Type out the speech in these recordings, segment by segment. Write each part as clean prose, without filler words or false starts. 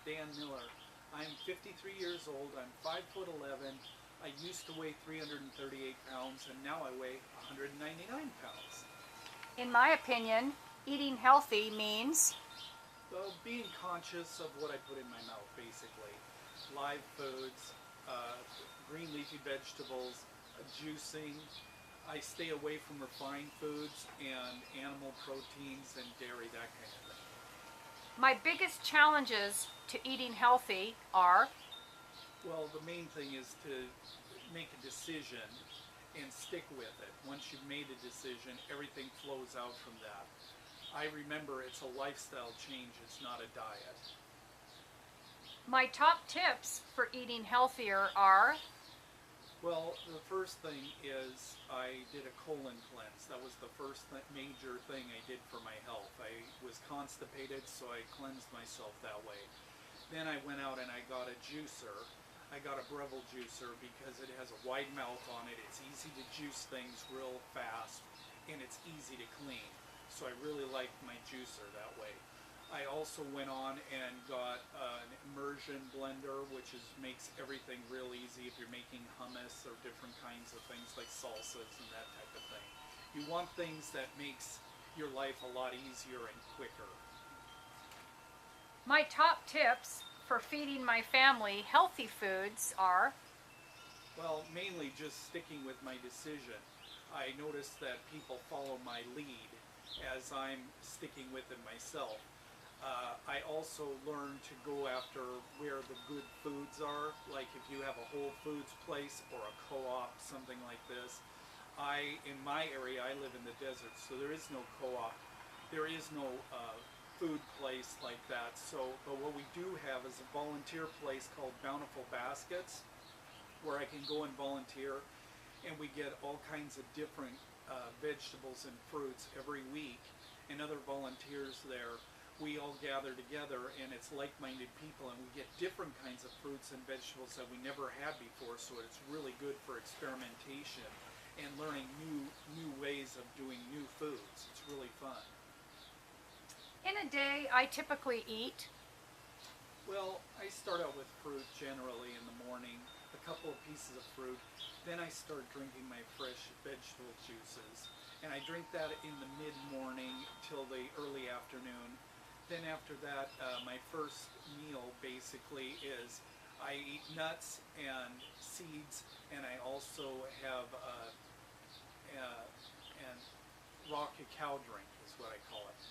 Dan Miller. I'm 53 years old. I'm 5'11". I used to weigh 338 pounds, and now I weigh 199 pounds. In my opinion, eating healthy means? Well, being conscious of what I put in my mouth, basically. Live foods, green leafy vegetables, juicing. I stay away from refined foods and animal proteins and dairy, that kind of thing. My biggest challenges to eating healthy are? Well, the main thing is to make a decision and stick with it. Once you've made a decision, everything flows out from that. I remember it's a lifestyle change, it's not a diet. My top tips for eating healthier are? Well, the first thing is I did a colon cleanse. That was the first major thing I did for my health. I was constipated, so I cleansed myself that way. Then I went out and I got a juicer. I got a Breville juicer because it has a wide mouth on it. It's easy to juice things real fast, and it's easy to clean. So I really liked my juicer that way. I also went on and got an immersion blender, which makes everything real easy if you're making hummus or different kinds of things like salsas and that type of thing. You want things that makes your life a lot easier and quicker. My top tips for feeding my family healthy foods are? Well, mainly just sticking with my decision. I noticed that people follow my lead as I'm sticking with it myself. I also learned to go after where the good foods are, like if you have a Whole Foods place or a co-op, something like this. In my area, I live in the desert, so there is no co-op. There is no food place like that. But what we do have is a volunteer place called Bountiful Baskets, where I can go and volunteer, and we get all kinds of different vegetables and fruits every week, and other volunteers there. We all gather together, and it's like-minded people, and we get different kinds of fruits and vegetables that we never had before, so it's really good for experimentation and learning new ways of doing new foods. It's really fun. In a day, I typically eat? Well, I start out with fruit generally in the morning, a couple of pieces of fruit, then I start drinking my fresh vegetable juices, and I drink that in the mid-morning till the early afternoon. Then after that, my first meal basically is I eat nuts and seeds, and I also have and raw cacao drink is what I call it.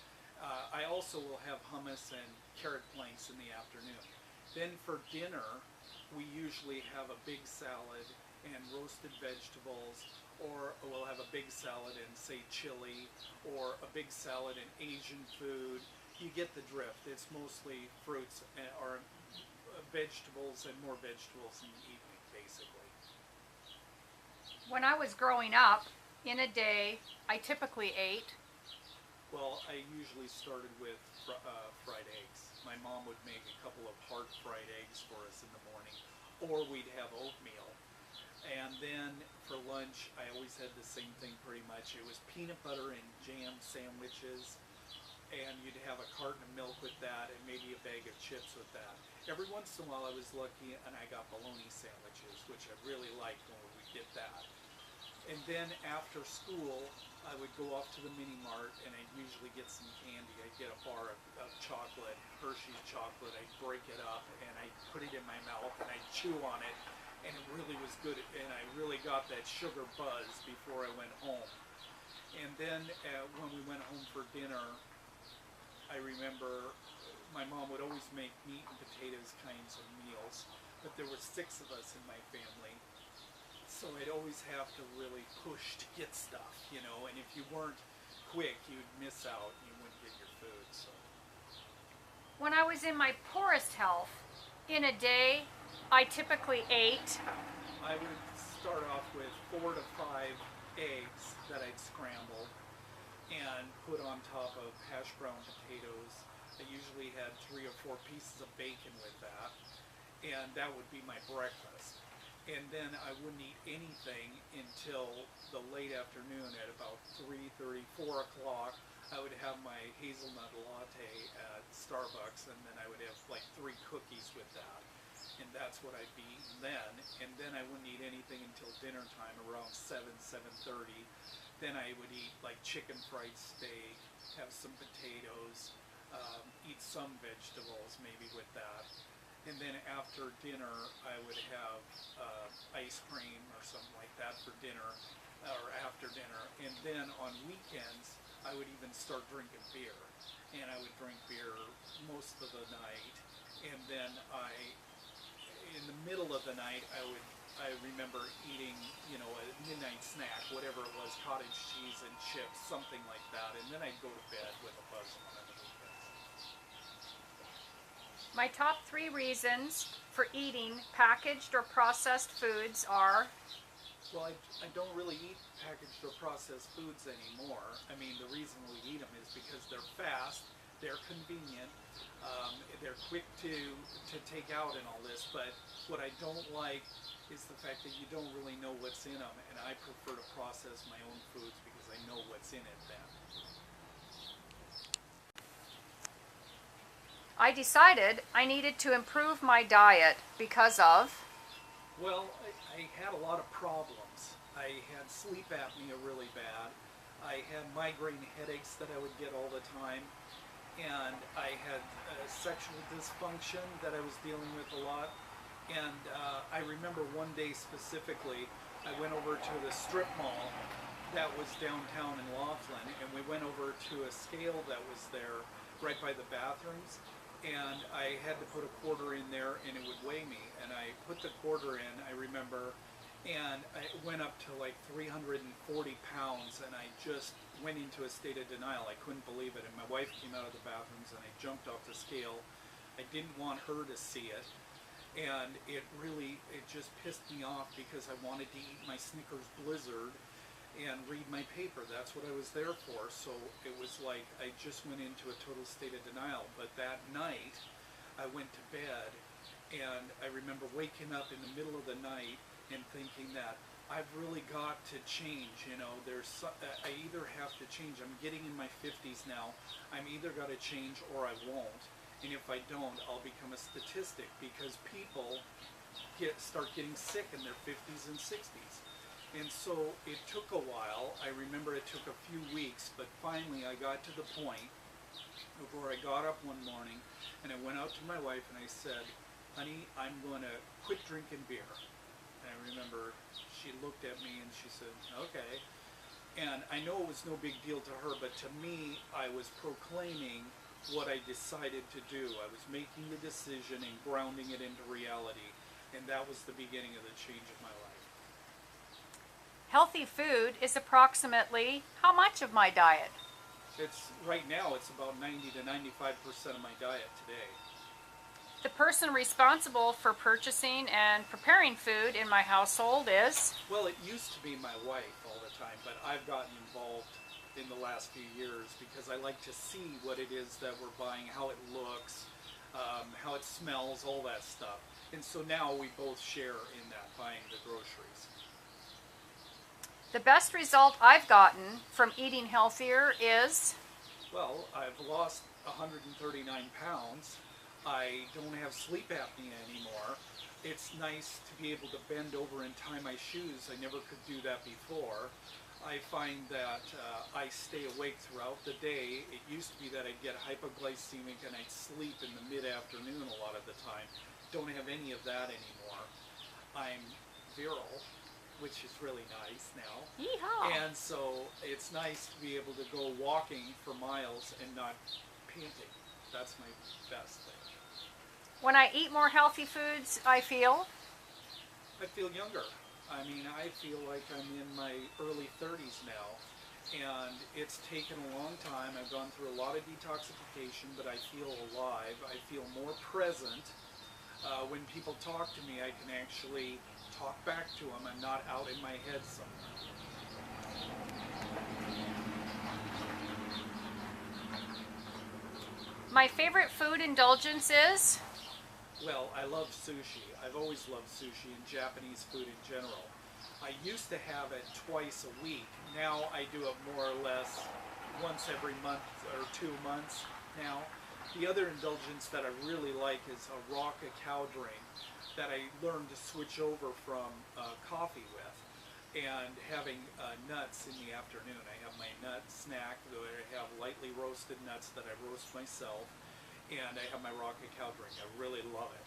I also will have hummus and carrot planks in the afternoon. Then for dinner, we usually have a big salad and roasted vegetables, or we'll have a big salad and say chili, or a big salad and Asian food. You get the drift. It's mostly fruits or vegetables and more vegetables in the evening, basically. When I was growing up, in a day, I typically ate? Well, I usually started with fried eggs. My mom would make a couple of hard fried eggs for us in the morning, or we'd have oatmeal. And then for lunch, I always had the same thing pretty much. It was peanut butter and jam sandwiches, and you'd have a carton of milk with that and maybe a bag of chips with that. Every once in a while I was lucky and I got bologna sandwiches, which I really liked when we would get that. And then after school, I would go off to the mini mart and I'd usually get some candy. I'd get a bar of chocolate, Hershey's chocolate. I'd break it up and I'd put it in my mouth and I'd chew on it, and it really was good, and I really got that sugar buzz before I went home. And then when we went home for dinner, I remember my mom would always make meat and potatoes kinds of meals, but there were 6 of us in my family, so I'd always have to really push to get stuff, you know, and if you weren't quick, you'd miss out and you wouldn't get your food. So When I was in my poorest health, in a day, I typically ate? I would start off with 4 to 5 eggs that I'd scramble and put on top of hash brown potatoes. I usually had 3 or 4 pieces of bacon with that, and that would be my breakfast. And then I wouldn't eat anything until the late afternoon at about 3:30, 4 o'clock. I would have my hazelnut latte at Starbucks, and then I would have like 3 cookies with that. And that's what I'd be eating then. And then I wouldn't eat anything until dinner time around 7:30. Then I would eat like chicken fried steak, have some potatoes, eat some vegetables maybe with that. And then after dinner, I would have ice cream or something like that for dinner or after dinner. And then on weekends, I would even start drinking beer. And I would drink beer most of the night. And then in the middle of the night, I remember eating, a midnight snack, whatever it was, cottage cheese and chips, something like that. And then I'd go to bed with a buzz on the weekends. My top 3 reasons for eating packaged or processed foods are... Well, I don't really eat packaged or processed foods anymore. I mean, the reason we eat them is because they're fast, they're convenient, they're quick to take out and all this, but what I don't like is the fact that you don't really know what's in them, and I prefer to process my own foods because I know what's in it then. I decided I needed to improve my diet because of... Well, I had a lot of problems. I had sleep apnea really bad. I had migraine headaches that I would get all the time. And I had sexual dysfunction that I was dealing with a lot. And I remember one day specifically, I went over to the strip mall that was downtown in Laughlin, and we went over to a scale that was there right by the bathrooms. And I had to put a quarter in there and it would weigh me. And I put the quarter in, I remember, and it went up to like 340 pounds, and I just went into a state of denial. I couldn't believe it. And my wife came out of the bathrooms and I jumped off the scale. I didn't want her to see it. And it just pissed me off because I wanted to eat my Snickers Blizzard and read my paper. That's what I was there for. So it was like I just went into a total state of denial. But that night I went to bed, and I remember waking up in the middle of the night and thinking that I've really got to change. I either have to change. I'm getting in my 50s now. I'm either got to change or I won't. And if I don't, I'll become a statistic, because people start getting sick in their 50s and 60s. And so it took a while. I remember it took a few weeks, but finally I got to the point where I got up one morning and I went out to my wife and I said, "Honey, I'm going to quit drinking beer." And I remember she looked at me and she said, "Okay." And I know it was no big deal to her, but to me, I was proclaiming what I decided to do. I was making the decision and grounding it into reality, and that was the beginning of the change of my life. Healthy food is approximately how much of my diet? Right now it's about 90 to 95% of my diet today. The person responsible for purchasing and preparing food in my household is... Well, it used to be my wife all the time, but I've gotten involved in the last few years because I like to see what it is that we're buying, how it looks, how it smells, all that stuff. And so now we both share in that, buying the groceries. The best result I've gotten from eating healthier is... Well, I've lost 139 pounds. I don't have sleep apnea anymore. It's nice to be able to bend over and tie my shoes. I never could do that before. I find that I stay awake throughout the day. It used to be that I'd get hypoglycemic and I'd sleep in the mid-afternoon a lot of the time. Don't have any of that anymore. I'm virile, which is really nice now. Yeehaw! And so it's nice to be able to go walking for miles and not panting. That's my best thing. When I eat more healthy foods, I feel younger. I mean, I feel like I'm in my early 30s now, and it's taken a long time. I've gone through a lot of detoxification, but I feel alive. I feel more present. When people talk to me, I can actually talk back to them. I'm not out in my head somewhere. My favorite food indulgence is... Well, I love sushi. I've always loved sushi and Japanese food in general. I used to have it twice a week. Now I do it more or less once every month or 2 months now. The other indulgence that I really like is a raw cacao drink that I learned to switch over from coffee with, and having nuts in the afternoon. I have my nut snack where I have lightly roasted nuts that I roast myself, and I have my raw cacao drink. I really love it.